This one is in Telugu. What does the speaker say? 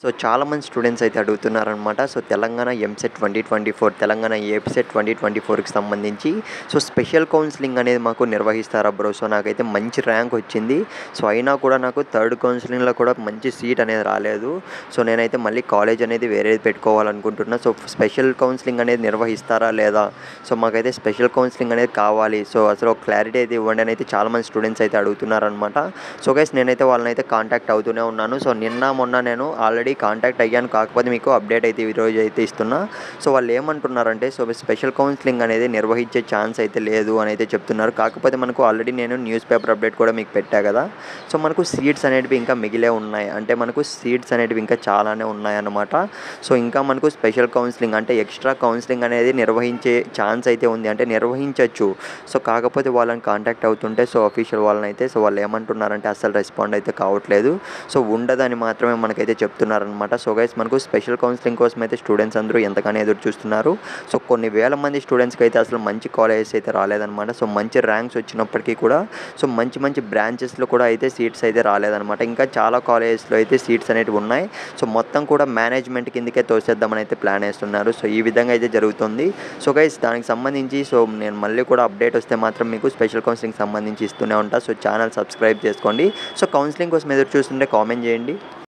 సో చాలామంది స్టూడెంట్స్ అయితే అడుగుతున్నారనమాట. సో తెలంగాణ ఎంసెట్ 2024, తెలంగాణ ఏపీసెట్ 2024కి సంబంధించి సో స్పెషల్ కౌన్సెలింగ్ అనేది మాకు నిర్వహిస్తారా బ్రో? సో నాకైతే మంచి ర్యాంక్ వచ్చింది. సో అయినా కూడా నాకు థర్డ్ కౌన్సెలింగ్‌లో కూడా మంచి సీట్ అనేది రాలేదు. సో నేనైతే మళ్ళీ కాలేజ్ అనేది వేరేది పెట్టుకోవాలనుకుంటున్నా. సో స్పెషల్ కౌన్సెలింగ్ అనేది నిర్వహిస్తారా లేదా? సో మాకైతే స్పెషల్ కౌన్సెలింగ్ అనేది కావాలి. సో అసలు ఒక క్లారిటీ అయితే ఇవ్వండి అని అయితే చాలామంది స్టూడెంట్స్ అయితే అడుగుతున్నారనమాట. సో గైస్ నేనైతే వాళ్ళనైతే కాంటాక్ట్ అవుతూనే ఉన్నాను. సో నిన్న మొన్న నేను ఆల్రెడీ కాంటాక్ట్ అయ్యాను. కాకపోతే మీకు అప్డేట్ అయితే ఈరోజు అయితే ఇస్తున్నా. సో వాళ్ళు ఏమంటున్నారంటే సో స్పెషల్ కౌన్సెలింగ్ అనేది నిర్వహించే ఛాన్స్ అయితే లేదు అని అయితే చెప్తున్నారు. కాకపోతే మనకు ఆల్రెడీ నేను న్యూస్ పేపర్ అప్డేట్ కూడా మీకు పెట్టా కదా. సో మనకు సీట్స్ అనేటివి ఇంకా మిగిలే ఉన్నాయి. అంటే మనకు సీట్స్ అనేటివి ఇంకా చాలానే ఉన్నాయన్నమాట. సో ఇంకా మనకు స్పెషల్ కౌన్సెలింగ్ అంటే ఎక్స్ట్రా కౌన్సెలింగ్ అనేది నిర్వహించే ఛాన్స్ అయితే ఉంది. అంటే నిర్వహించవచ్చు. సో కాకపోతే వాళ్ళని కాంటాక్ట్ అవుతుంటే సో అఫీషియల్ వాళ్ళనైతే సో వాళ్ళు ఏమంటున్నారంటే అస్సలు రెస్పాండ్ అయితే కావట్లేదు. సో ఉండదని మాత్రమే మనకైతే చెప్తున్నారనమాట. సో గైస్ మనకు స్పెషల్ కౌన్సెలింగ్ కోసం అయితే స్టూడెంట్స్ అందరూ ఎంతగానో ఎదురు చూస్తున్నారు. సో కొన్ని వేల మంది స్టూడెంట్స్కి అయితే అసలు మంచి కాలేజెస్ అయితే రాలేదనమాట. సో మంచి ర్యాంక్స్ వచ్చినప్పటికీ కూడా సో మంచి మంచి బ్రాంచెస్లో కూడా అయితే సీట్స్ అయితే రాలేదనమాట. ఇంకా చాలా కాలేజెస్లో అయితే సీట్స్ అనేటివి ఉన్నాయి. సో మొత్తం కూడా మేనేజ్మెంట్ కిందకే తోసేద్దామని అయితే ప్లాన్ వేస్తున్నారు. సో ఈ విధంగా అయితే జరుగుతుంది. సో గైస్ దానికి సంబంధించి సో నేను మళ్ళీ కూడా అప్డేట్ వస్తే మాత్రం మీకు స్పెషల్ కౌన్సెలింగ్ సంబంధించి ఇస్తూనే ఉంటా. సో ఛానల్ సబ్స్క్రైబ్ చేసుకోండి. సో కౌన్సిలింగ్ కోసం ఎదురు చూస్తుంటే కామెంట్ చేయండి.